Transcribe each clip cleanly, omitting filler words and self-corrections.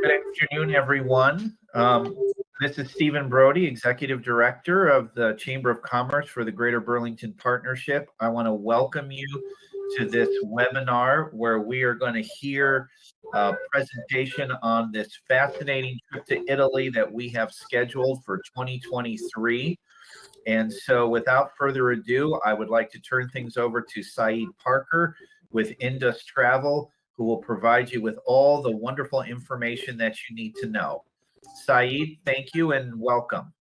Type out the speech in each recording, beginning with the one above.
Good afternoon, everyone. This is Stephen Brody, Executive Director of the Chamber of Commerce for the Greater Burlington Partnership. I want to welcome you to this webinar where we are going to hear a presentation on this fascinating trip to Italy that we have scheduled for 2023. And so without further ado, I would like to turn things over to Saeed Parker with Indus Travel, who will provide you with all the wonderful information that you need to know. Saeed, thank you and welcome.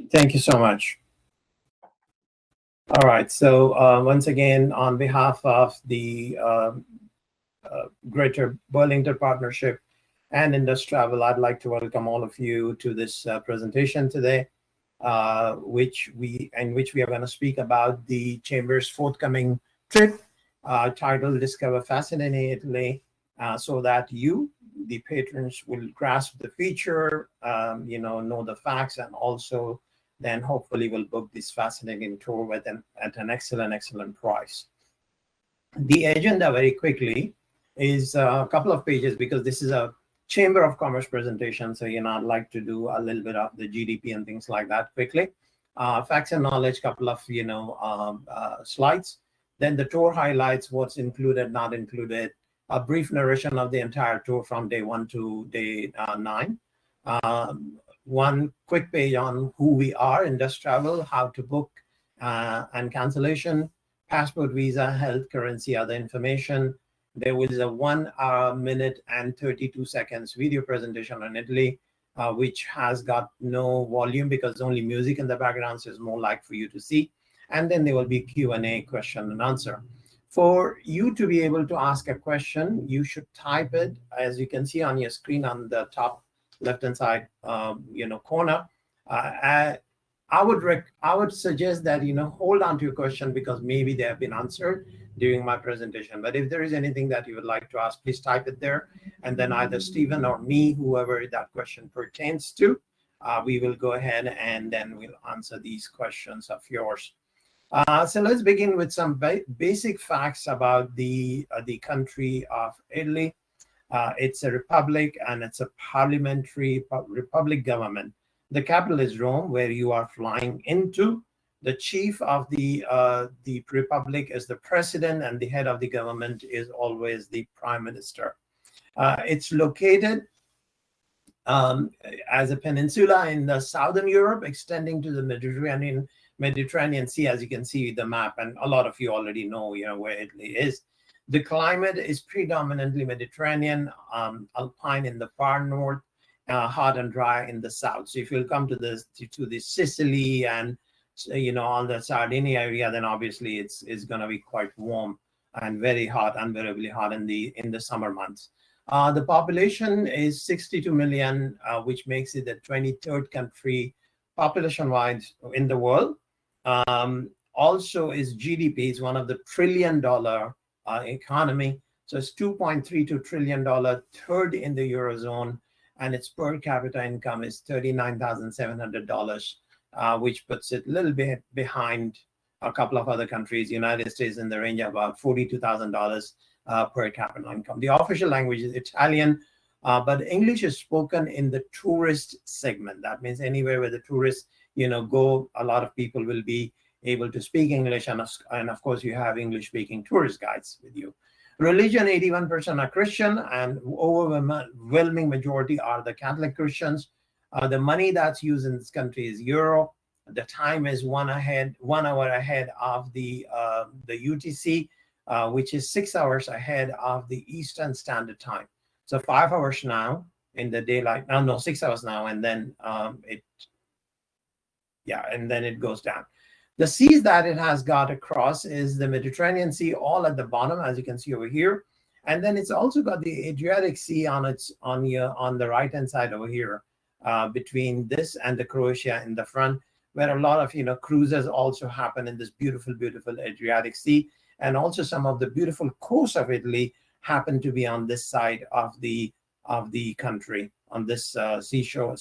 Thank you so much. All right, so once again, on behalf of the Greater Burlington Partnership and Indus Travel, I'd like to welcome all of you to this presentation today, in which we are going to speak about the Chamber's forthcoming trip titled Discover Fascinating Italy, so that you, the patrons, will grasp the feature, know the facts, and also then hopefully will book this fascinating tour with at an excellent price. The agenda, very quickly, is a couple of pages because this is a Chamber of Commerce presentation. So, I'd like to do a little bit of the GDP and things like that quickly. Facts and knowledge, couple of, slides. Then the tour highlights, what's included, not included, a brief narration of the entire tour from day 1 to day 9. One quick page on who we are, Indus Travel, how to book and cancellation, passport, visa, health, currency, other information. There was a 1 minute and 32 seconds video presentation on Italy, which has got no volume because only music in the background, so it's more like for you to see. And then there will be Q&A, question and answer. For you to be able to ask a question, you should type it, as you can see on your screen on the top left-hand side, corner. I would suggest that, hold on to your question because maybe they have been answered during my presentation. But if there is anything that you would like to ask, please type it there. And then either Stephen or me, whoever that question pertains to, we will go ahead and then we'll answer these questions of yours. So let's begin with some basic facts about the country of Italy. It's a republic and it's a parliamentary republic government. The capital is Rome, where you are flying into. The chief of the republic is the president, and the head of the government is always the prime minister. It's located as a peninsula in the southern Europe, extending to the Mediterranean Sea, as you can see the map, and a lot of you already know, where Italy is. The climate is predominantly Mediterranean, alpine in the far north, hot and dry in the south. So if you'll come to the Sicily and all the Sardinia area, then obviously it's going to be quite warm and very hot, unbearably hot in the summer months. The population is 62 million, which makes it the 23rd country population-wise in the world. Also, its GDP is one of the $1 trillion economy. So it's $2.32 trillion, third in the Eurozone, and its per capita income is $39,700, which puts it a little bit behind a couple of other countries. United States in the range of about $42,000 per capita income. The official language is Italian, but English is spoken in the tourist segment. That means anywhere where the tourists, go, a lot of people will be able to speak English, and of course you have English-speaking tourist guides with you. Religion, 81% are Christian, and overwhelming majority are the Catholic Christians. The money that's used in this country is euro. The time is 1 hour ahead of the UTC, which is 6 hours ahead of the Eastern Standard Time. So 5 hours now in the daylight. No, 6 hours now, and then it goes down. The seas that it has got across is the Mediterranean Sea, all at the bottom, as you can see over here. And then it's also got the Adriatic Sea on the right-hand side over here, between this and the Croatia in the front, where a lot of cruises also happen in this beautiful Adriatic Sea. And also some of the beautiful coasts of Italy happen to be on this side of the country, on this seashore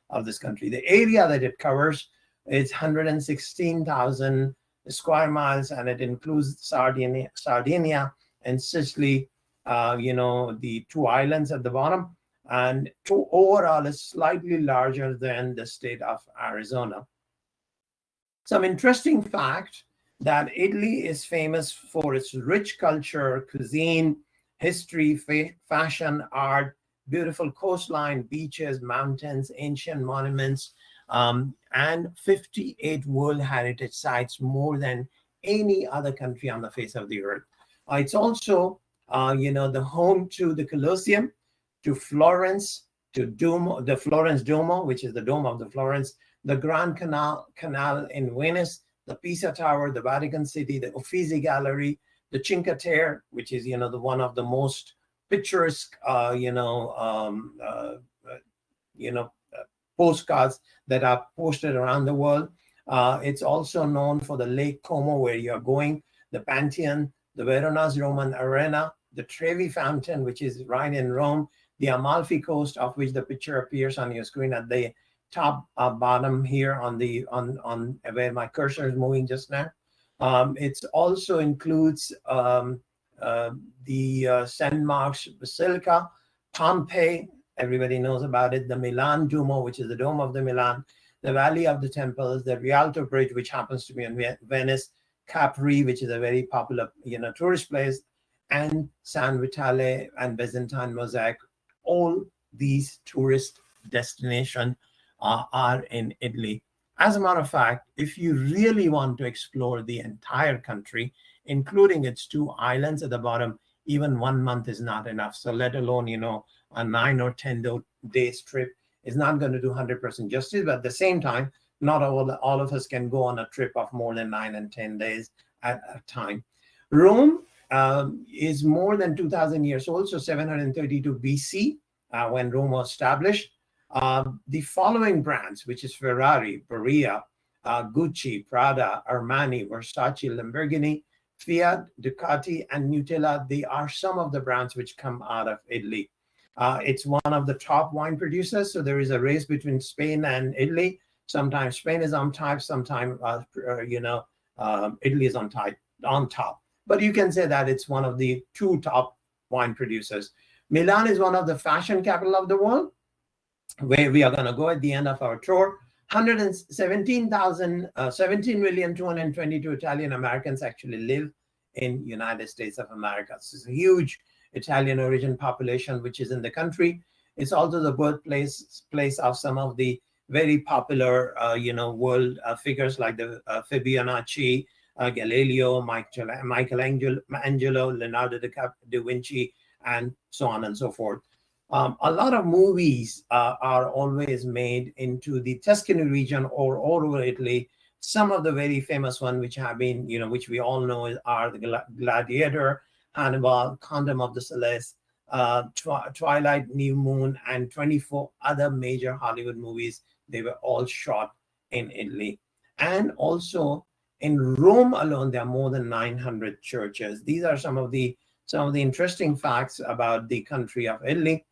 of this country. The area that it covers is 116,000 square miles, and it includes Sardinia and Sicily, the two islands at the bottom, and overall is slightly larger than the state of Arizona. Some interesting fact that Italy is famous for its rich culture, cuisine, history, fashion, art, beautiful coastline, beaches, mountains, ancient monuments, and 58 World Heritage Sites, more than any other country on the face of the earth. It's also, the home to the Colosseum, to Florence, to Duomo, the Florence Duomo, which is the Dome of the Florence, the Grand Canal in Venice, the Pisa Tower, the Vatican City, the Uffizi Gallery, the Cinque Terre, which is, the one of the most picturesque, postcards that are posted around the world. It's also known for the Lake Como, where you're going, the Pantheon, the Verona's Roman Arena, the Trevi Fountain, which is right in Rome, the Amalfi Coast, of which the picture appears on your screen at the top bottom here on where my cursor is moving just now. It also includes the St. Mark's Basilica, Pompeii, everybody knows about it, the Milan Duomo, which is the Dome of the Milan, the Valley of the Temples, the Rialto Bridge, which happens to be in Venice, Capri, which is a very popular tourist place, and San Vitale and Byzantine Mosaic. All these tourist destinations are in Italy. As a matter of fact, if you really want to explore the entire country, including its two islands at the bottom, even 1 month is not enough. So let alone, a 9 or 10 days trip is not going to do 100% justice. But at the same time, not all of us can go on a trip of more than 9 and 10 days at a time. Rome is more than 2,000 years old, so 732 BC, when Rome was established. The following brands, which is Ferrari, Birria, Gucci, Prada, Armani, Versace, Lamborghini, Fiat, Ducati, and Nutella, they are some of the brands which come out of Italy. It's one of the top wine producers, so there is a race between Spain and Italy. Sometimes Spain is on top, sometimes Italy is on top. But you can say that it's one of the two top wine producers. Milan is one of the fashion capital of the world, where we are going to go at the end of our tour. 17,222 Italian Americans actually live in United States of America. So it's a huge Italian origin population which is in the country. It's also the birthplace of some of the very popular, world figures like the Fibonacci, Galileo, Michelangelo, Leonardo da Vinci, and so on and so forth. A lot of movies are always made into the Tuscany region or all over Italy. Some of the very famous ones which have been, which we all know are the Gladiator, Hannibal, Condom of the Celeste, Twilight, New Moon, and 24 other major Hollywood movies. They were all shot in Italy. And also in Rome alone, there are more than 900 churches. These are some of the interesting facts about the country of Italy.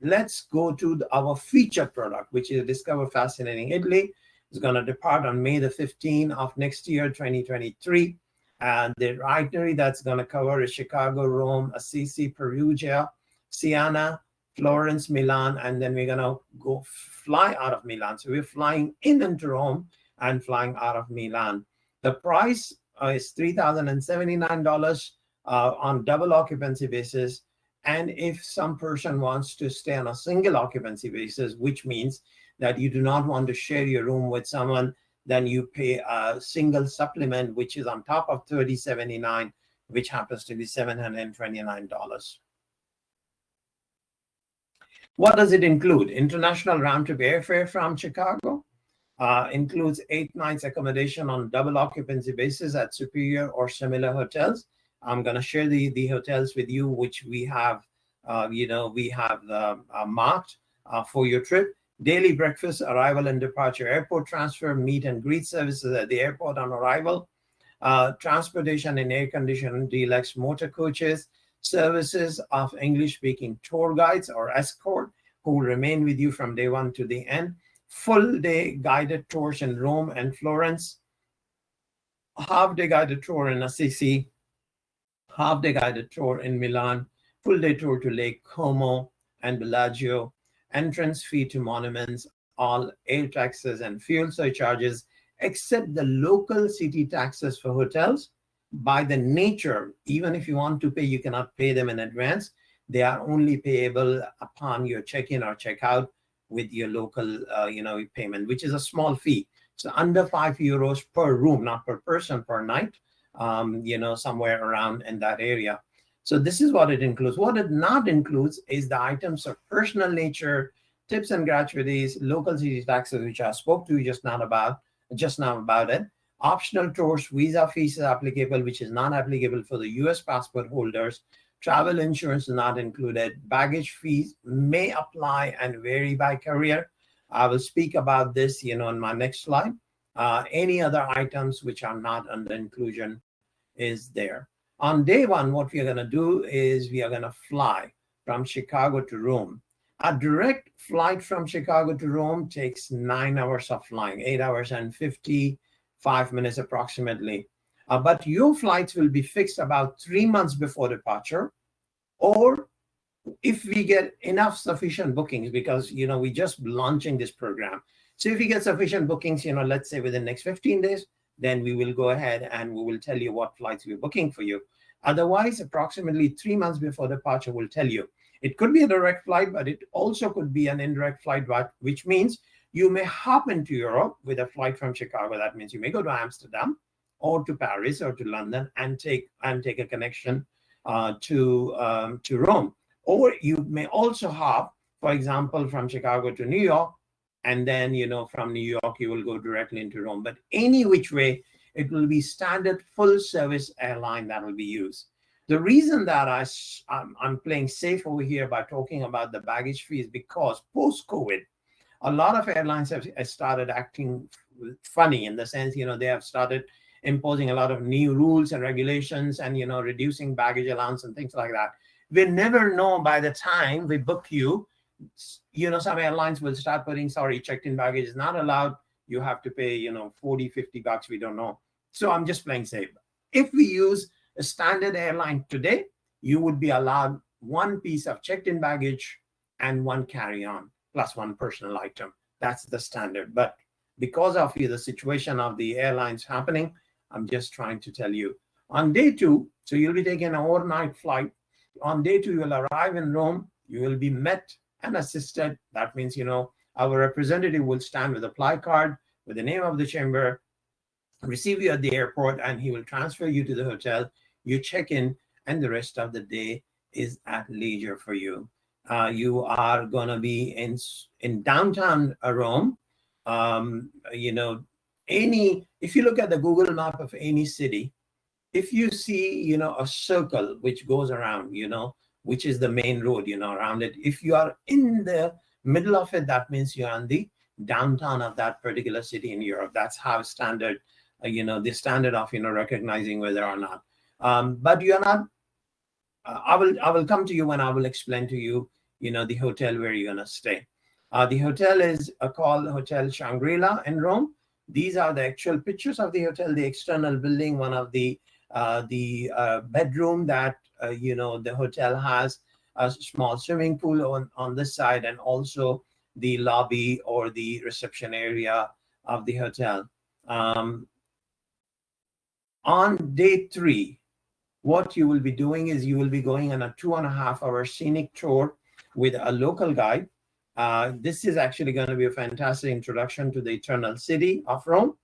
Let's go to our featured product, which is Discover Fascinating Italy. It's going to depart on May the 15th of next year, 2023. And the itinerary that's going to cover is Chicago, Rome, Assisi, Perugia, Siena, Florence, Milan, and then we're going to go fly out of Milan. So we're flying into Rome and flying out of Milan. The price is $3,079 on double occupancy basis. And if some person wants to stay on a single occupancy basis, which means that you do not want to share your room with someone, then you pay a single supplement, which is on top of $30.79, which happens to be $729. What does it include? International round-trip airfare from Chicago, includes 8 nights accommodation on double occupancy basis at superior or similar hotels. I'm going to share the hotels with you, which we have, marked for your trip. Daily breakfast, arrival and departure, airport transfer, meet and greet services at the airport on arrival, transportation in air-conditioned deluxe motor coaches, services of English-speaking tour guides or escort who will remain with you from day one to the end, full-day guided tours in Rome and Florence, half-day guided tour in Assisi, half-day guided tour in Milan, full-day tour to Lake Como and Bellagio, entrance fee to monuments, all air taxes and fuel surcharges, except the local city taxes for hotels. By the nature, even if you want to pay, you cannot pay them in advance. They are only payable upon your check-in or check-out with your local, payment, which is a small fee. So under €5 per room, not per person, per night, somewhere around in that area. So this is what it includes. What it not includes is the items of personal nature, tips and gratuities, local city taxes, which I spoke to you just now about it. Optional tours, visa fees is applicable, which is not applicable for the US passport holders. Travel insurance is not included. Baggage fees may apply and vary by carrier. I will speak about this, in my next slide. Any other items which are not under inclusion is there. On day one, what we are going to do is we are going to fly from Chicago to Rome. A direct flight from Chicago to Rome takes 9 hours of flying, 8 hours and 55 minutes approximately. But your flights will be fixed about 3 months before departure, or if we get enough sufficient bookings, because, we just launching this program. So if we get sufficient bookings, let's say within the next 15 days, then we will go ahead and we will tell you what flights we're booking for you. Otherwise, approximately 3 months before departure, we'll tell you. It could be a direct flight, but it also could be an indirect flight, which means you may hop into Europe with a flight from Chicago. That means you may go to Amsterdam or to Paris or to London and take a connection to Rome. Or you may also hop, for example, from Chicago to New York, and then, from New York, you will go directly into Rome. But any which way, it will be standard full-service airline that will be used. The reason that I'm playing safe over here by talking about the baggage fee is because post-COVID, a lot of airlines have started acting funny in the sense, they have started imposing a lot of new rules and regulations and, reducing baggage allowance and things like that. We never know by the time we book you, some airlines will start putting, sorry, checked-in baggage is not allowed. You have to pay, $40, $50. We don't know. So I'm just playing safe. If we use a standard airline today, you would be allowed one piece of checked-in baggage and one carry-on plus one personal item. That's the standard. But because of the situation of the airlines happening, I'm just trying to tell you. On day two, so you'll be taking an overnight flight. On day two, you'll arrive in Rome. You will be met and assisted. That means, our representative will stand with a fly card with the name of the chamber, receive you at the airport, and he will transfer you to the hotel. You check in, and the rest of the day is at leisure for you. You are going to be in downtown Rome. If you look at the Google map of any city, if you see, a circle which goes around, which is the main road, around it. If you are in the middle of it, that means you're on the downtown of that particular city in Europe. That's how standard, the standard of, recognizing whether or not. But you're not, I will come to you when I will explain to you, the hotel where you're going to stay. The hotel is called Hotel Shangri-La in Rome. These are the actual pictures of the hotel, the external building, one of the bedroom that, the hotel has a small swimming pool on this side, and also the lobby or the reception area of the hotel. On day three, what you will be doing is you will be going on a 2.5-hour scenic tour with a local guide. This is actually going to be a fantastic introduction to the Eternal City of Rome.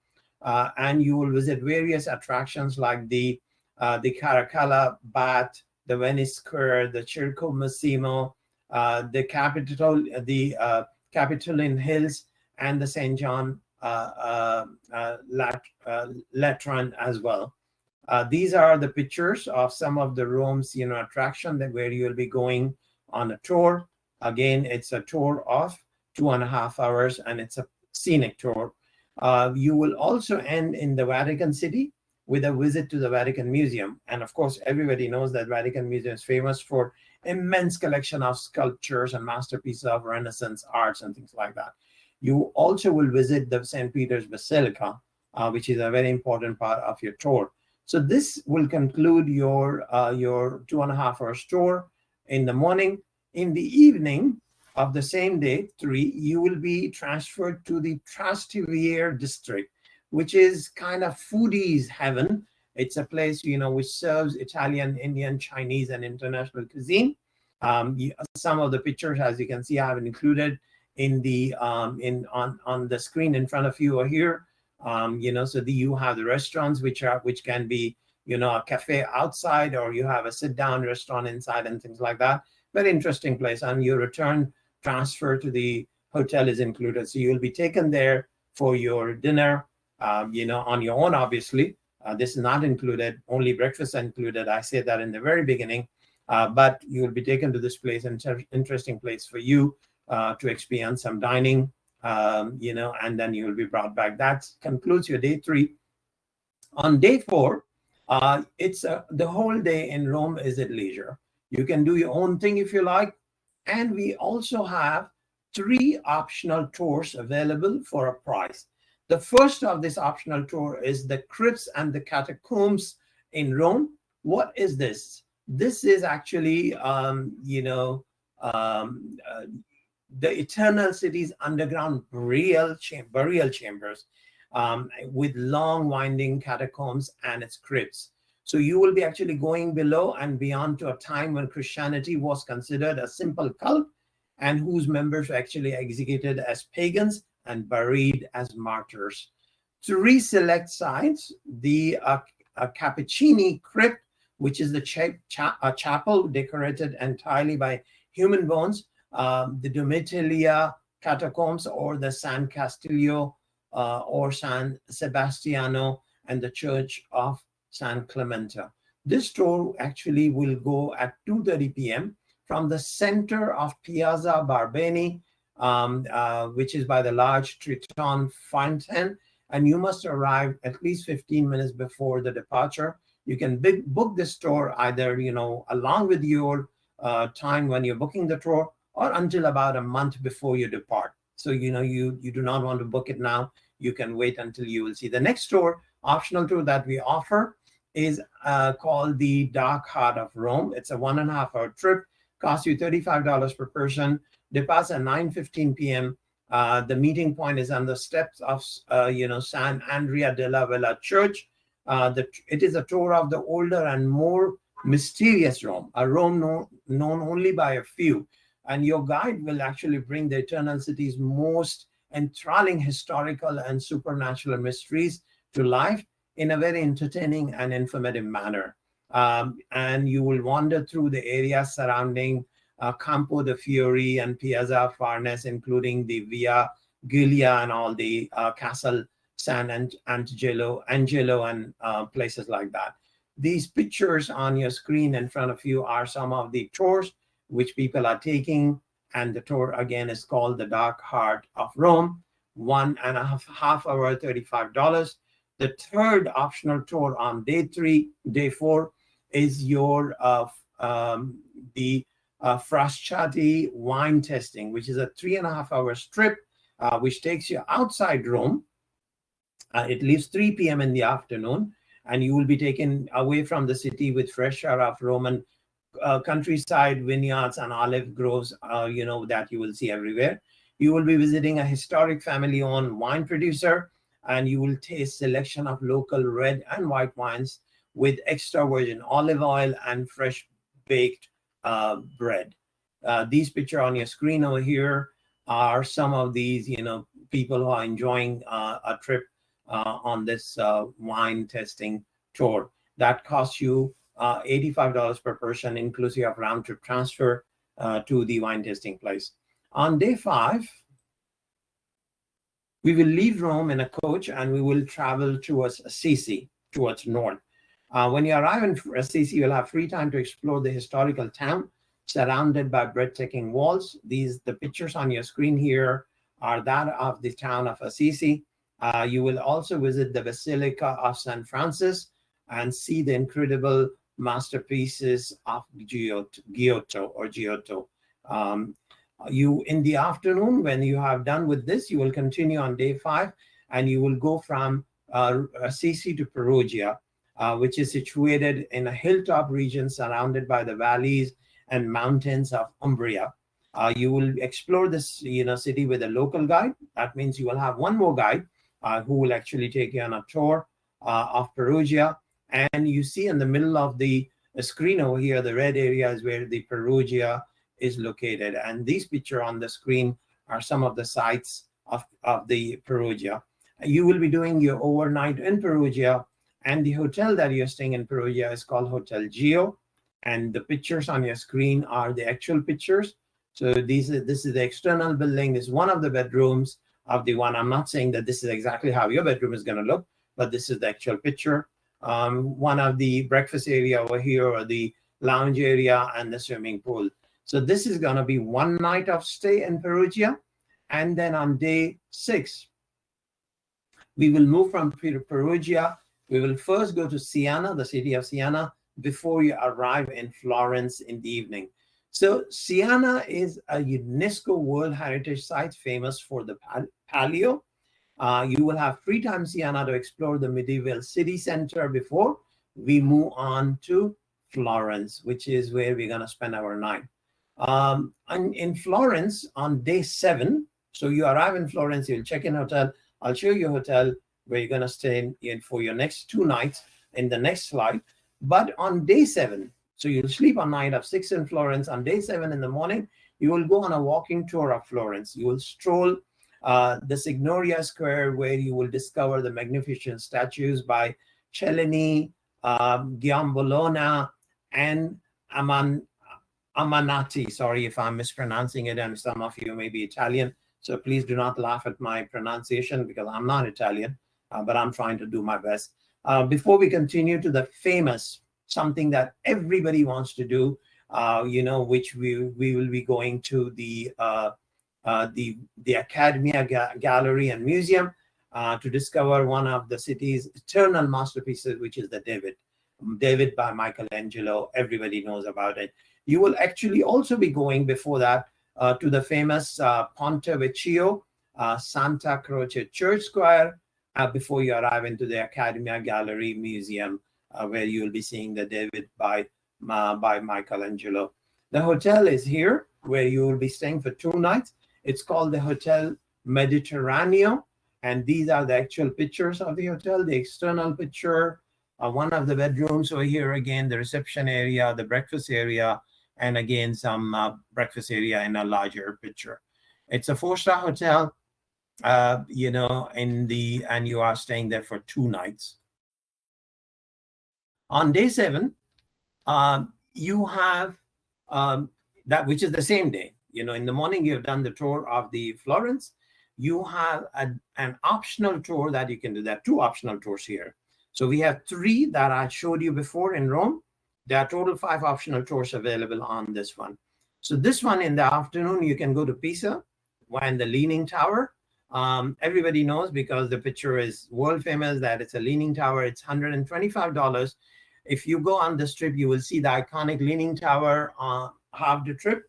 And you will visit various attractions like the Caracalla Bath, the Venice Square, the Circo Massimo, the Capitoline Hills, and the St. John Lateran as well. These are the pictures of some of the Rome's attraction where you will be going on a tour. Again, it's a tour of 2.5 hours, and it's a scenic tour. You will also end in the Vatican City with a visit to the Vatican Museum. And of course, everybody knows that Vatican Museum is famous for immense collection of sculptures and masterpieces of Renaissance arts and things like that. You also will visit the St. Peter's Basilica, which is a very important part of your tour. So this will conclude your 2.5-hour tour in the morning. In the evening of the same day, 3, you will be transferred to the Trastevere district, which is kind of foodies heaven. It's a place, which serves Italian, Indian, Chinese, and international cuisine. Some of the pictures, as you can see, I have included in the on the screen in front of you or here. So you have the restaurants which can be, a cafe outside, or you have a sit-down restaurant inside and things like that. Very interesting place. And your return transfer to the hotel is included. So you'll be taken there for your dinner, on your own, obviously. This is not included, only breakfast included. I said that in the very beginning. But you will be taken to this place, an interesting place for you to experience some dining, and then you will be brought back. That concludes your day 3. On day 4, it's the whole day in Rome is at leisure. You can do your own thing if you like. And we also have 3 optional tours available for a price. The first of this optional tour is the crypts and the catacombs in Rome. What is this? This is actually, the Eternal City's underground burial chambers with long winding catacombs and its crypts. So you will be actually going below and beyond to a time when Christianity was considered a simple cult and whose members were actually executed as pagans and buried as martyrs. 3 select sites, the Capitoline crypt, which is the chapel decorated entirely by human bones, the Domitilla catacombs, or the San Castillo or San Sebastiano, and the Church of San Clemente. This tour actually will go at 2:30 p.m. from the center of Piazza Barbani, which is by the large Triton fountain, and you must arrive at least 15 minutes before the departure. You can book this tour either, along with your time when you're booking the tour, or until about a month before you depart. So, you do not want to book it now. You can wait until you will see. The next tour, optional tour that we offer, is called the Dark Heart of Rome. It's a 1.5-hour trip, costs you $35 per person, departs at 9:15 p.m. The meeting point is on the steps of, San Andrea della Vella Church. It is a tour of the older and more mysterious Rome, a Rome known only by a few. And your guide will actually bring the Eternal City's most enthralling historical and supernatural mysteries to life in a very entertaining and informative manner. And you will wander through the areas surrounding Campo de Fiori and Piazza Farnes, including the Via Giulia and all the Castle San Angelo and places like that. These pictures on your screen in front of you are some of the tours which people are taking. And the tour, again, is called the Dark Heart of Rome, 1.5 hour, $35. The third optional tour on day 4, is your the Frascati wine tasting, which is a 3.5-hour trip, which takes you outside Rome. It leaves 3 p.m. in the afternoon, and you will be taken away from the city with fresh air of Roman countryside, vineyards, and olive groves, that you will see everywhere. You will be visiting a historic family-owned wine producer, and you will taste selection of local red and white wines with extra virgin olive oil and fresh baked bread. These pictures on your screen over here are some of these, people who are enjoying a trip on this wine tasting tour. That costs you $85 per person, inclusive of round-trip transfer to the wine tasting place. On day 5, we will leave Rome in a coach and we will travel towards Assisi, towards north. When you arrive in Assisi, you'll have free time to explore the historical town surrounded by breathtaking walls. The pictures on your screen here are that of the town of Assisi. You will also visit the Basilica of St. Francis and see the incredible masterpieces of Giotto. In the afternoon, when you have done with this, you will continue on day 5, and you will go from Assisi to Perugia. which is situated in a hilltop region surrounded by the valleys and mountains of Umbria. You will explore this city with a local guide. That means you will have one more guide who will actually take you on a tour of Perugia. And you see in the middle of the screen over here, the red area is where the Perugia is located. And these pictures on the screen are some of the sites of the Perugia. You will be doing your overnight in Perugia, and the hotel that you're staying in Perugia is called Hotel Geo. And the pictures on your screen are the actual pictures. So this is the external building. This is one of the bedrooms of the one. I'm not saying that this is exactly how your bedroom is going to look, but this is the actual picture. One of the breakfast area over here, or the lounge area, and the swimming pool. So this is going to be one night of stay in Perugia. And then on day 6, we will move from Perugia. We will first go to Siena, the city of Siena, before you arrive in Florence in the evening. So Siena is a UNESCO World Heritage Site famous for the Palio. You will have free time Siena to explore the medieval city center before we move on to Florence, which is where we're going to spend our night. And in Florence on day 7, so you arrive in Florence, you'll check in hotel. I'll show you a hotel where you're going to stay in for your next 2 nights in the next slide. But on day 7, so you'll sleep on night of 6 in Florence. On day 7 in the morning, you will go on a walking tour of Florence. You will stroll the Signoria Square, where you will discover the magnificent statues by Cellini, Giambologna, and Amanati. Sorry if I'm mispronouncing it, and some of you may be Italian, so please do not laugh at my pronunciation, because I'm not Italian, but I'm trying to do my best. Before we continue to the famous, something that everybody wants to do, which we will be going to the Accademia Gallery and Museum to discover one of the city's eternal masterpieces, which is the David by Michelangelo. Everybody knows about it. You will actually also be going before that to the famous Ponte Vecchio, Santa Croce Church Square, before you arrive into the Accademia Gallery Museum, where you will be seeing the David by Michelangelo. The hotel is here, where you will be staying for 2 nights. It's called the Hotel Mediterraneo, and these are the actual pictures of the hotel. The external picture, one of the bedrooms over here, again, the reception area, the breakfast area, and again, some breakfast area in a larger picture. It's a 4-star hotel, and you are staying there for 2 nights. On day 7, you have that, which is the same day. In the morning, you have done the tour of the Florence. You have an optional tour that you can do. There are 2 optional tours here. So we have 3 that I showed you before in Rome. There are total 5 optional tours available on this one. So this one in the afternoon, you can go to Pisa and the Leaning Tower. Everybody knows, because the picture is world famous, that it's a Leaning Tower. It's $125. If you go on this trip, you will see the iconic Leaning Tower half the trip.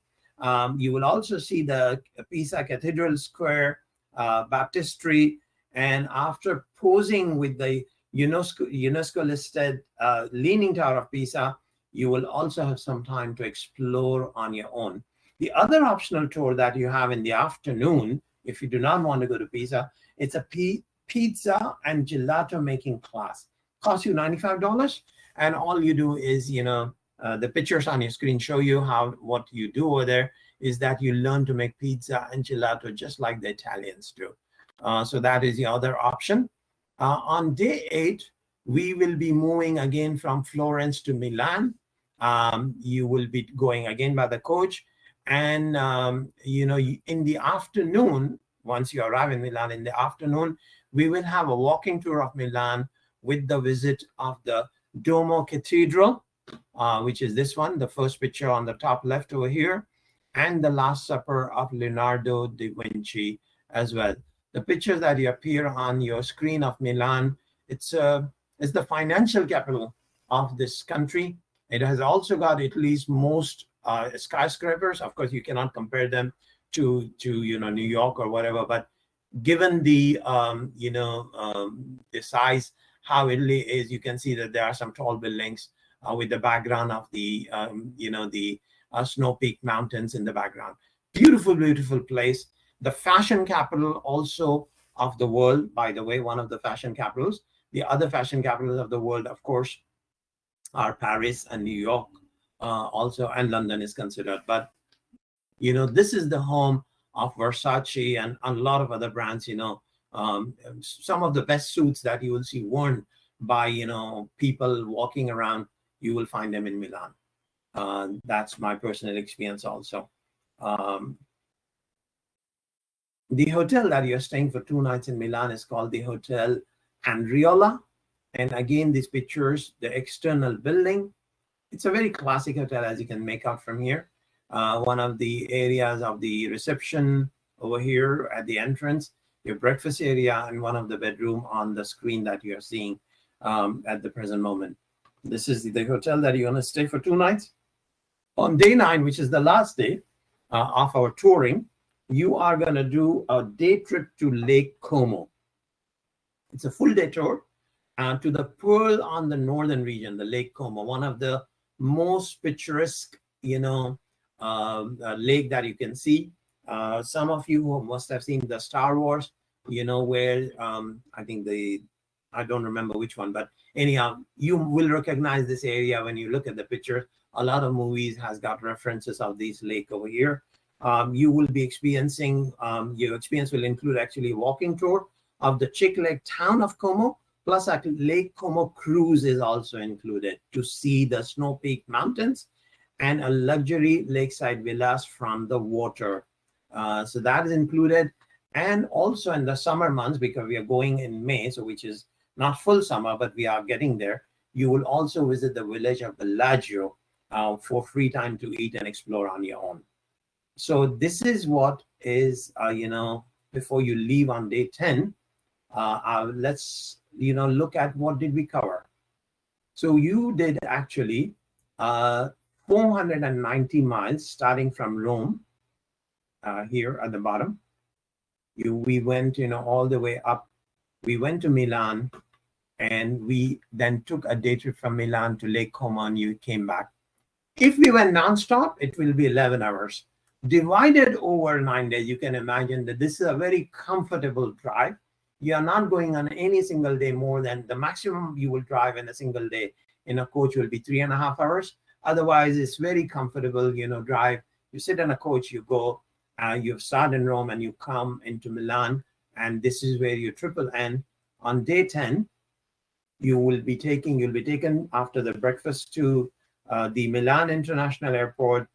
You will also see the Pisa Cathedral Square, Baptistry, and after posing with the UNESCO listed Leaning Tower of Pisa, you will also have some time to explore on your own. The other optional tour that you have in the afternoon, if you do not want to go to Pisa, it's a pizza and gelato making class. Costs you $95, and all you do is, the pictures on your screen show you what you do over there is that you learn to make pizza and gelato just like the Italians do. So that is the other option. On day 8, we will be moving again from Florence to Milan. You will be going again by the coach. And, in the afternoon, once you arrive in Milan in the afternoon, we will have a walking tour of Milan with the visit of the Duomo Cathedral, which is this one, the first picture on the top left over here, and the Last Supper of Leonardo da Vinci as well. The pictures that appear on your screen of Milan, it's the financial capital of this country. It has also got Italy's most skyscrapers. Of course, you cannot compare them to New York or whatever, but given the the size, how Italy is. You can see that there are some tall buildings with the background of the snow-peaked mountains in the background. Beautiful, beautiful place. The fashion capital also of the world, by the way, one of the fashion capitals. The other fashion capitals of the world, of course, are Paris and New York also, and London is considered. But, this is the home of Versace and a lot of other brands, some of the best suits that you will see worn by, people walking around, you will find them in Milan. That's my personal experience also. The hotel that you're staying for 2 nights in Milan is called the Hotel Andriola. And again, this pictures the external building. It's a very classic hotel, as you can make out from here. One of the areas of the reception over here at the entrance, your breakfast area, and one of the bedroom on the screen that you're seeing at the present moment. This is the hotel that you're going to stay for 2 nights. On day 9, which is the last day of our touring, you are going to do a day trip to Lake Como. It's a full day tour to the pearl on the northern region, the Lake Como, one of the most picturesque, lake that you can see. Some of you who must have seen the Star Wars, where I don't remember which one, but anyhow, you will recognize this area when you look at the picture. A lot of movies has got references of this lake over here. You will be experiencing, your experience will include actually a walking tour of the Chick Lake town of Como, plus a Lake Como cruise is also included to see the snow-peaked mountains and a luxury lakeside villas from the water. So that is included. And also in the summer months, because we are going in May, so which is not full summer, but we are getting there, you will also visit the village of Bellagio for free time to eat and explore on your own. So this is what is, before you leave on day 10, let's, look at what did we cover. So you did actually 490 miles starting from Rome, here at the bottom. We went, all the way up. We went to Milan, and we then took a day trip from Milan to Lake Como, and you came back. If we went nonstop, it will be 11 hours. Divided over 9 days, you can imagine that this is a very comfortable drive. You are not going on any single day more than the maximum you will drive in a single day in a coach will be 3.5 hours. Otherwise, it's very comfortable, drive. You sit in a coach, you go, you start in Rome and you come into Milan, and this is where you triple N. On day 10, you'll be taken after the breakfast to the Milan International Airport,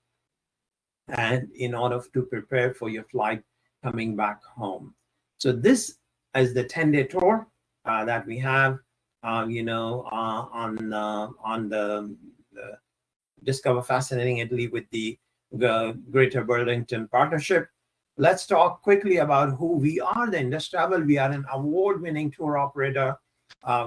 and in order to prepare for your flight coming back home. So this is the 10-day tour that we have, on the Discover Fascinating Italy with the Greater Burlington Partnership. Let's talk quickly about who we are. The Indus Travel, we are an award-winning tour operator.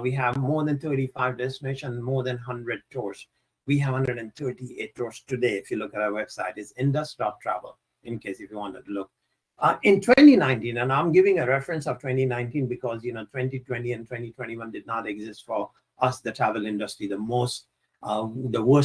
We have more than 35 destinations, more than 100 tours. We have 138 tours today. If you look at our website, it's indus.travel, in case if you wanted to look. In 2019, and I'm giving a reference of 2019 because 2020 and 2021 did not exist for us, the travel industry, the worst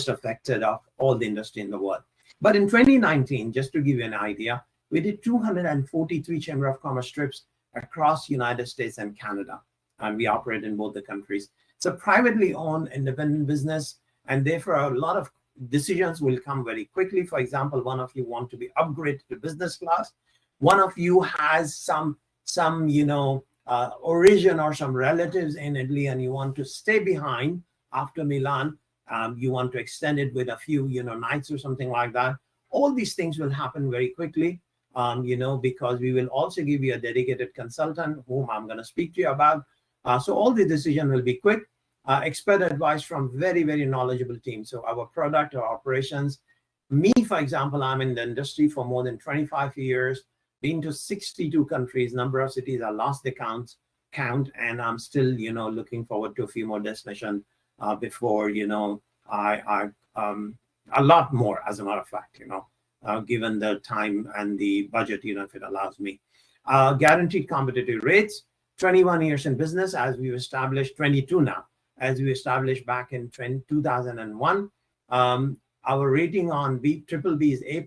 affected of all the industry in the world. But in 2019, just to give you an idea, we did 243 Chamber of Commerce trips across United States and Canada, and we operate in both the countries. It's a privately owned independent business, and therefore a lot of decisions will come very quickly. For example, one of you want to be upgraded to business class. One of you has some origin or some relatives in Italy, and you want to stay behind after Milan. You want to extend it with a few, nights or something like that. All these things will happen very quickly, because we will also give you a dedicated consultant whom I'm going to speak to you about. So all the decision will be quick. Expert advice from very, very knowledgeable team. So our product or operations, me, for example, I'm in the industry for more than 25 years, been to 62 countries, number of cities, I lost the count, and I'm still, looking forward to a few more destinations before, a lot more, as a matter of fact, given the time and the budget, if it allows me. Guaranteed competitive rates. 21 years in business, as we established, 22 now, as we established back in 2001. Our rating on triple B is A+,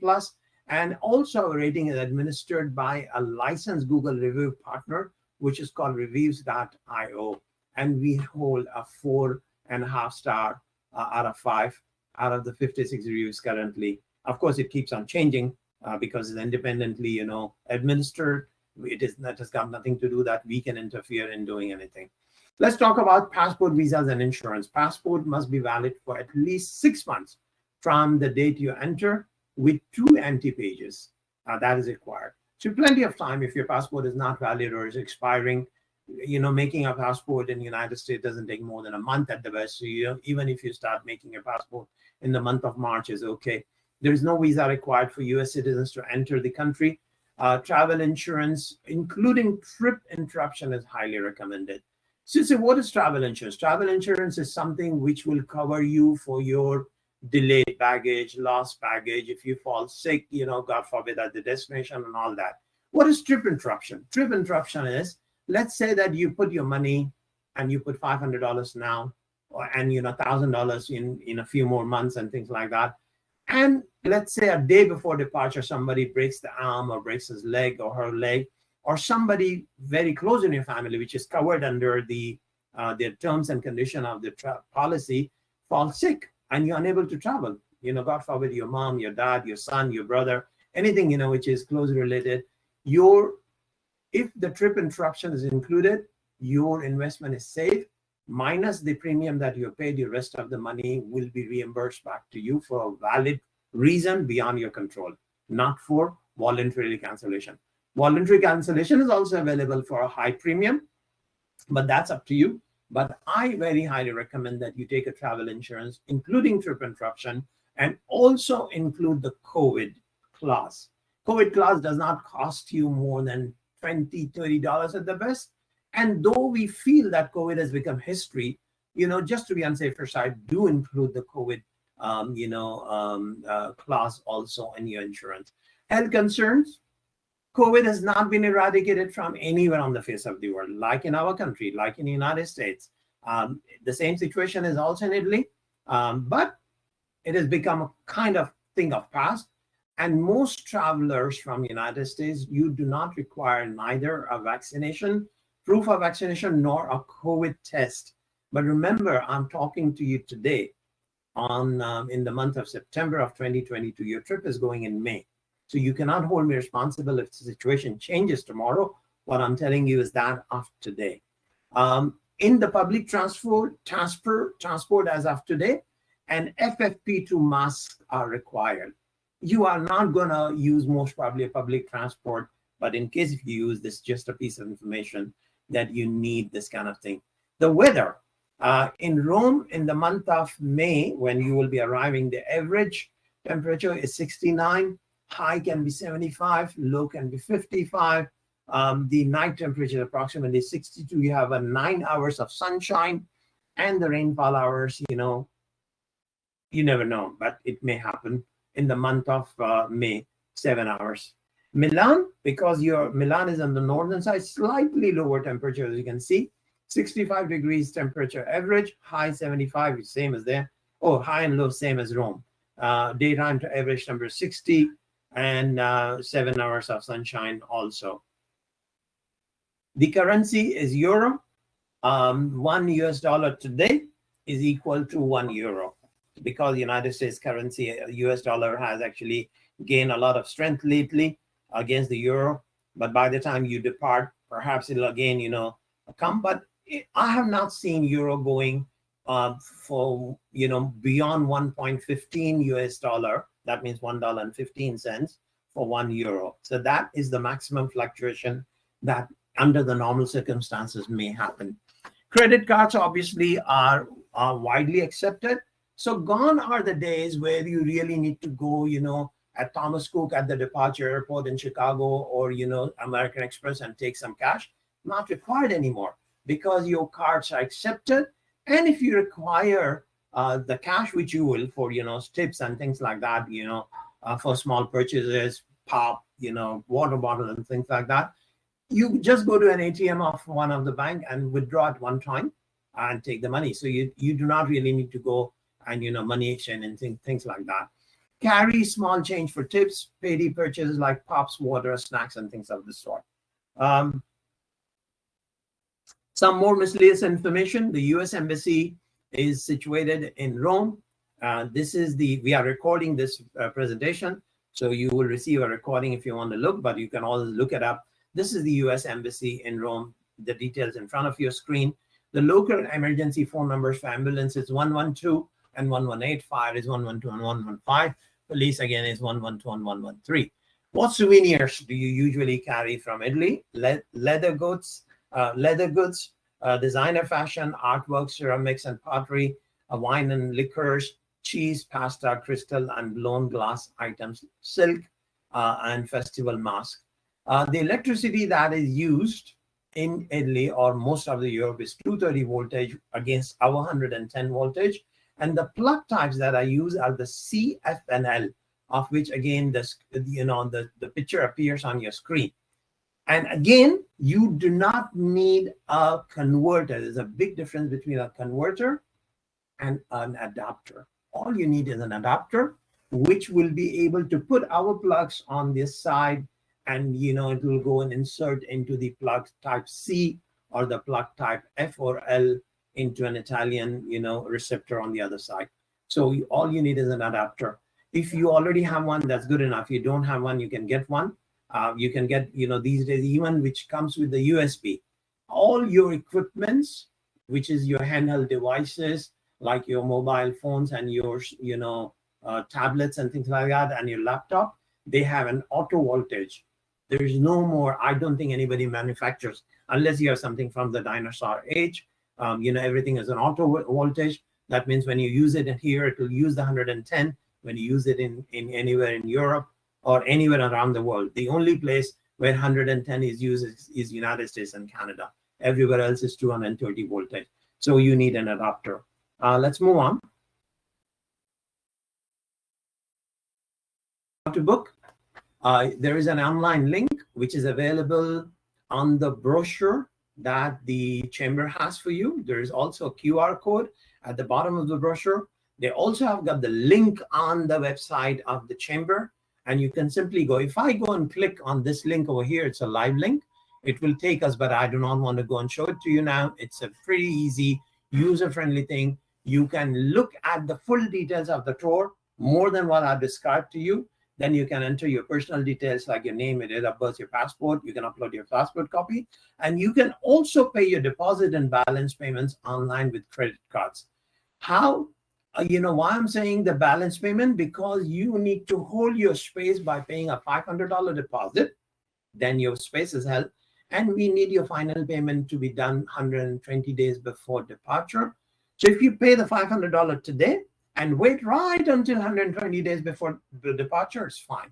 and also our rating is administered by a licensed Google review partner, which is called reviews.io. And we hold a 4.5 star out of 5 out of the 56 reviews currently. Of course, it keeps on changing because it's independently, administered. That has got nothing to do that we can interfere in doing anything. Let's talk about passport, visas, and insurance. Passport must be valid for at least 6 months from the date you enter, with 2 empty pages. That is required. So plenty of time if your passport is not valid or is expiring. Making a passport in the United States doesn't take more than a month at the best. So even if you start making a passport in the month of March is okay. There is no visa required for U.S. citizens to enter the country. Travel insurance, including trip interruption, is highly recommended. So what is travel insurance? Travel insurance is something which will cover you for your delayed baggage, lost baggage, if you fall sick, God forbid, at the destination and all that. What is trip interruption? Trip interruption is, let's say that you put your money and you put $500 now, and $1,000 in a few more months and things like that. And let's say a day before departure, somebody breaks the arm or breaks his leg or her leg, or somebody very close in your family, which is covered under the terms and condition of the policy, falls sick and you're unable to travel. God forbid, your mom, your dad, your son, your brother, anything, which is closely related. If the trip interruption is included, your investment is safe, minus the premium that you paid. The rest of the money will be reimbursed back to you for a valid reason beyond your control, not for voluntary cancellation. Voluntary cancellation is also available for a high premium, but that's up to you. But I very highly recommend that you take a travel insurance, including trip interruption, and also include the COVID clause. COVID clause does not cost you more than $20, $30 at the best. And though we feel that COVID has become history, just to be on safer side, do include the COVID, clause also in your insurance. Health concerns. COVID has not been eradicated from anywhere on the face of the world, like in our country, like in the United States. The same situation is also in Italy, but it has become a kind of thing of past. And most travelers from the United States, you do not require neither a vaccination, proof of vaccination, nor a COVID test. But remember, I'm talking to you today in the month of September of 2022. Your trip is going in May. So you cannot hold me responsible if the situation changes tomorrow. What I'm telling you is that of today. In the public transport as of today, and FFP2 masks are required. You are not going to use most probably a public transport, but in case if you use this, just a piece of information that you need this kind of thing. The weather in Rome in the month of May, when you will be arriving, the average temperature is 69. High can be 75, low can be 55. The night temperature is approximately 62. You have 9 hours of sunshine, and the rainfall hours, you never know, but it may happen in the month of May, 7 hours. Milan, because Milan is on the northern side, slightly lower temperature, as you can see, 65 degrees temperature average, high 75, same as there. Oh, high and low, same as Rome. Daytime to average temperature 60, and 7 hours of sunshine also. The currency is euro. $1 today is equal to €1. Because the United States currency, US dollar, has actually gained a lot of strength lately against the euro. But by the time you depart, perhaps it'll again, come. But I have not seen euro going for, beyond 1.15 US dollar. That means $1.15 for €1. So that is the maximum fluctuation that under the normal circumstances may happen. Credit cards obviously are widely accepted. So gone are the days where you really need to go, at Thomas Cook at the departure airport in Chicago, or, American Express, and take some cash. Not required anymore, because your cards are accepted. And if you require the cash, which you will for, tips and things like that, for small purchases, pop, water bottle and things like that, you just go to an ATM of one of the bank and withdraw at one time and take the money. So you do not really need to go and money exchange and things like that. Carry small change for tips, petty purchases like pops, water, snacks, and things of the sort. Some more miscellaneous information. The U.S. Embassy is situated in Rome. We are recording this presentation, so you will receive a recording if you want to look, but you can always look it up. This is the U.S. Embassy in Rome. The details in front of your screen. The local emergency phone numbers for ambulance is 112 and 118. Fire is 112 and 115. Police again is 112 and 113. What souvenirs do you usually carry from Italy? Leather goods, designer fashion, artwork, ceramics and pottery, wine and liquors, cheese, pasta, crystal and blown glass items, silk, and festival masks. The electricity that is used in Italy or most of the Europe is 230 voltage against our 110 voltage. And the plug types that I use are the C, F, and L, of which again the picture appears on your screen. And again, you do not need a converter. There's a big difference between a converter and an adapter. All you need is an adapter, which will be able to put our plugs on this side, and it will go and insert into the plug type C or the plug type F or L into an Italian receptor on the other side. So all you need is an adapter. If you already have one, that's good enough. If you don't have one, you can get one. You can get these days even which comes with the USB. All your equipments, which is your handheld devices like your mobile phones and your tablets and things like that, and your laptop, they have an auto voltage. There is no more. I don't think anybody manufactures, unless you have something from the dinosaur age. Everything is an auto voltage. That means when you use it in here, it will use the 110. When you use it in anywhere in Europe or anywhere around the world, the only place where 110 is used is United States and Canada. Everywhere else is 230 voltage. So you need an adapter. Let's move on. To book, there is an online link which is available on the brochure that the chamber has for you. There is also a QR code at the bottom of the brochure. They also have got the link on the website of the chamber, and you can simply go. If I go and click on this link over here, it's a live link. It will take us, but I do not want to go and show it to you now. It's a pretty easy, user-friendly thing. You can look at the full details of the tour, more than what I've described to you. Then you can enter your personal details like your name, your date of birth, your passport. You can upload your passport copy. And you can also pay your deposit and balance payments online with credit cards. How? Why I'm saying the balance payment? Because you need to hold your space by paying a $500 deposit. Then your space is held. And we need your final payment to be done 120 days before departure. So if you pay the $500 today, and wait right until 120 days before the departure, it's fine.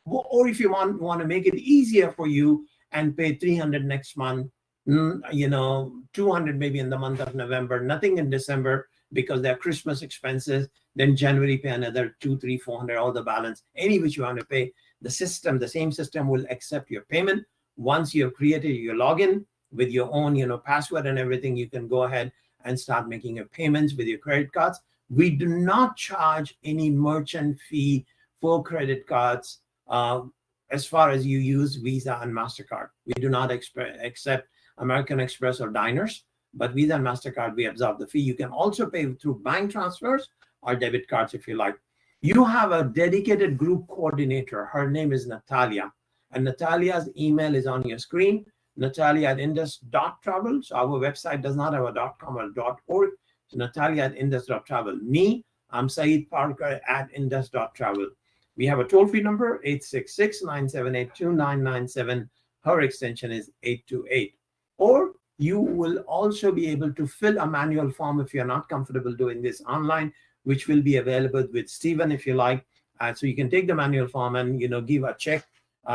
Or if you want to make it easier for you and pay $300 next month, $200 maybe in the month of November, nothing in December because they're Christmas expenses, then January pay another $200, $300, $400, all the balance, any which you want to pay. The same system will accept your payment. Once you've created your login with your own password and everything, you can go ahead and start making your payments with your credit cards. We do not charge any merchant fee for credit cards as far as you use Visa and MasterCard. We do not accept American Express or Diners, but Visa and MasterCard, we absorb the fee. You can also pay through bank transfers or debit cards if you like. You have a dedicated group coordinator. Her name is Natalia, and Natalia's email is on your screen, natalia@indus.travel. So our website does not have a .com or .org. So Natalia@indus.travel. Me, I'm Saeed Parker at indus.travel. We have a toll-free number, 866-978-2997. Her extension is 828. Or you will also be able to fill a manual form if you're not comfortable doing this online, which will be available with Stephen if you like. So you can take the manual form and give a check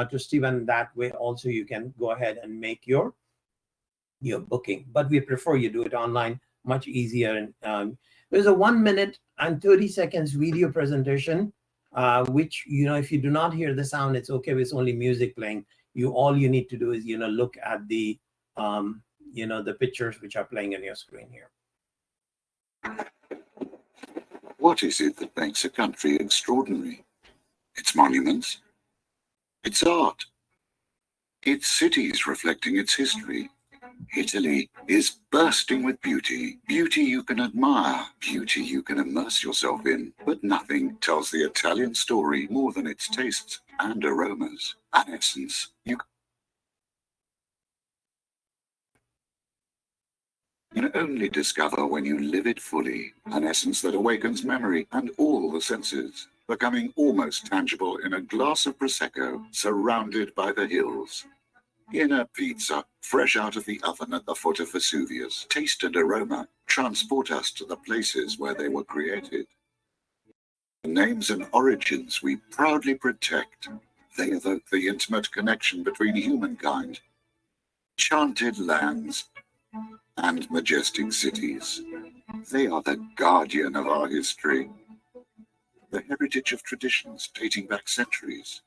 to Stephen. That way also you can go ahead and make your booking. But we prefer you do it online. Much easier. And there's a 1 minute and 30 seconds video presentation which, if you do not hear the sound, it's okay. It's only music playing. All you need to do is, look at the, the pictures which are playing on your screen here. What is it that makes a country extraordinary? Its monuments, its art, its cities reflecting its history. Italy is bursting with beauty. Beauty you can admire, beauty you can immerse yourself in. But nothing tells the Italian story more than its tastes and aromas. An essence you can only discover when you live it fully. An essence that awakens memory and all the senses, becoming almost tangible in a glass of Prosecco, surrounded by the hills. In a pizza, fresh out of the oven at the foot of Vesuvius, taste and aroma transport us to the places where they were created. The names and origins we proudly protect. They evoke the intimate connection between humankind, enchanted lands, and majestic cities. They are the guardian of our history, the heritage of traditions dating back centuries,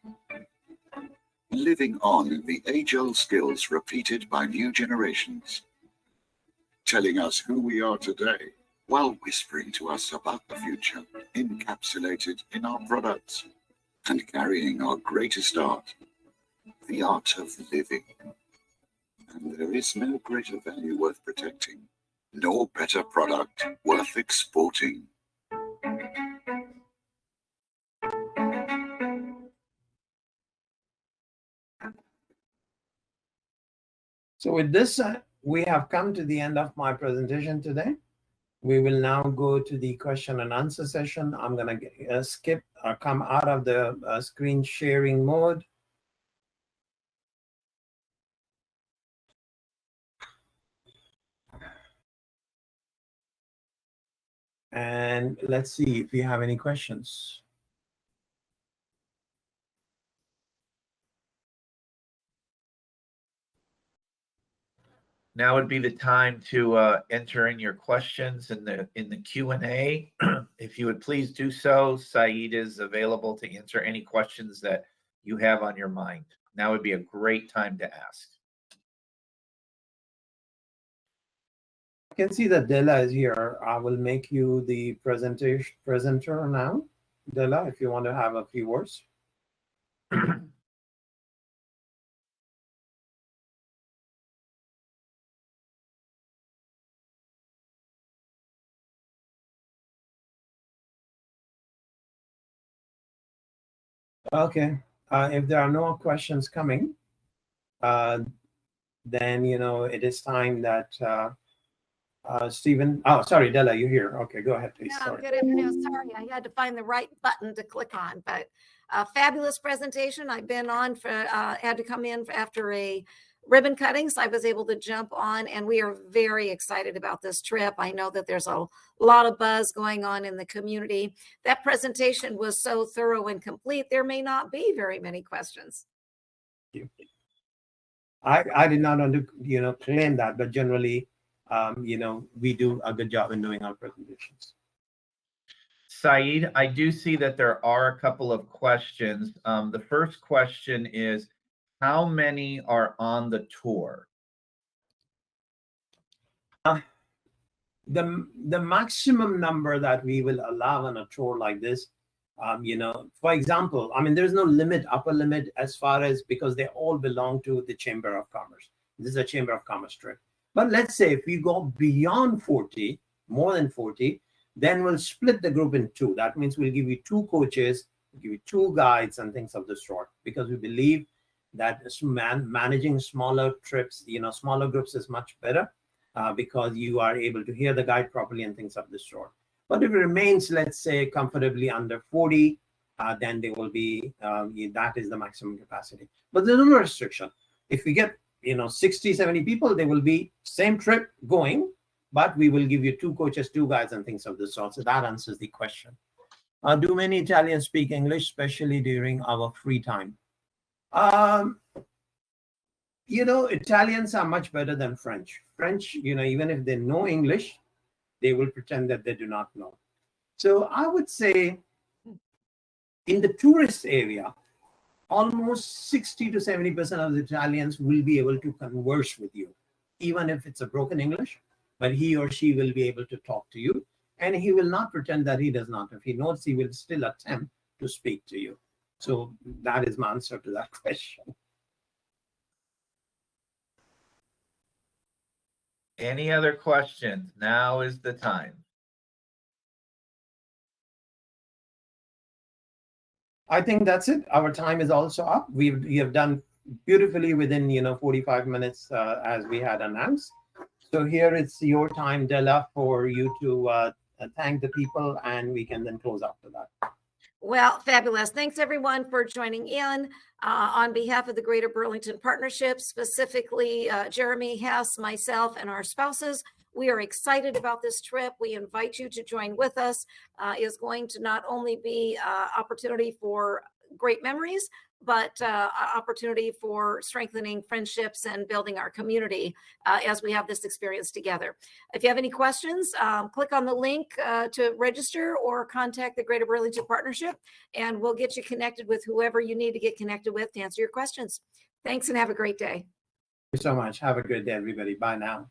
living on in the age-old skills repeated by new generations, telling us who we are today while whispering to us about the future, encapsulated in our products and carrying our greatest art, the art of living. And there is no greater value worth protecting, nor better product worth exporting. So with this, we have come to the end of my presentation today. We will now go to the question and answer session. I'm going to come out of the screen sharing mode. And let's see if we have any questions. Now would be the time to enter in your questions in the Q&A. If you would please do so, Saeed is available to answer any questions that you have on your mind. Now would be a great time to ask. I can see that Della is here. I will make you the presenter now. Della, if you want to have a few words. Okay. If there are no questions coming, then it is time that Stephen. Oh, sorry, Della, you're here. Okay, go ahead, please. Yeah, sorry. Good afternoon. Sorry, I had to find the right button to click on, but fabulous presentation. I've been on for had to come in after a ribbon cutting, so I was able to jump on, and we are very excited about this trip. I know that there's a lot of buzz going on in the community. That presentation was so thorough and complete. There may not be very many questions. Thank you. I did not claim that, but generally, we do a good job in doing our presentations. Saeed, I do see that there are a couple of questions. The first question is, how many are on the tour? The maximum number that we will allow on a tour like this, for example, there's no upper limit as far as, because they all belong to the Chamber of Commerce. This is a Chamber of Commerce trip. But let's say if we go beyond 40, more than 40, then we'll split the group in two. That means we'll give you two coaches, give you two guides and things of the sort, because we believe that managing smaller trips, smaller groups is much better because you are able to hear the guide properly and things of this sort. But if it remains, let's say, comfortably under 40, then there will be, that is the maximum capacity. But there's no restriction. If we get 60, 70 people, there will be same trip going, but we will give you two coaches, two guides, and things of this sort. So that answers the question. Do many Italians speak English, especially during our free time? Italians are much better than French. French, even if they know English, they will pretend that they do not know. So I would say In the tourist area, almost 60 to 70% of the Italians will be able to converse with you, even if it's a broken English, but he or she will be able to talk to you, and he will not pretend that he does not. If he knows, he will still attempt to speak to you. So that is my answer to that question. Any other questions? Now is the time. I think that's it. Our time is also up. We have done beautifully within 45 minutes as we had announced. So here it's your time, Della, for you to thank the people, and we can then close after that. Well, fabulous. Thanks everyone for joining in. On behalf of the Greater Burlington Partnership, specifically Jeremy Hess, myself, and our spouses, we are excited about this trip. We invite you to join with us. It's going to not only be opportunity for great memories, but opportunity for strengthening friendships and building our community as we have this experience together. If you have any questions, click on the link to register or contact the Greater Burlington Partnership, and we'll get you connected with whoever you need to get connected with to answer your questions. Thanks and have a great day. Thank you so much. Have a good day, everybody. Bye now.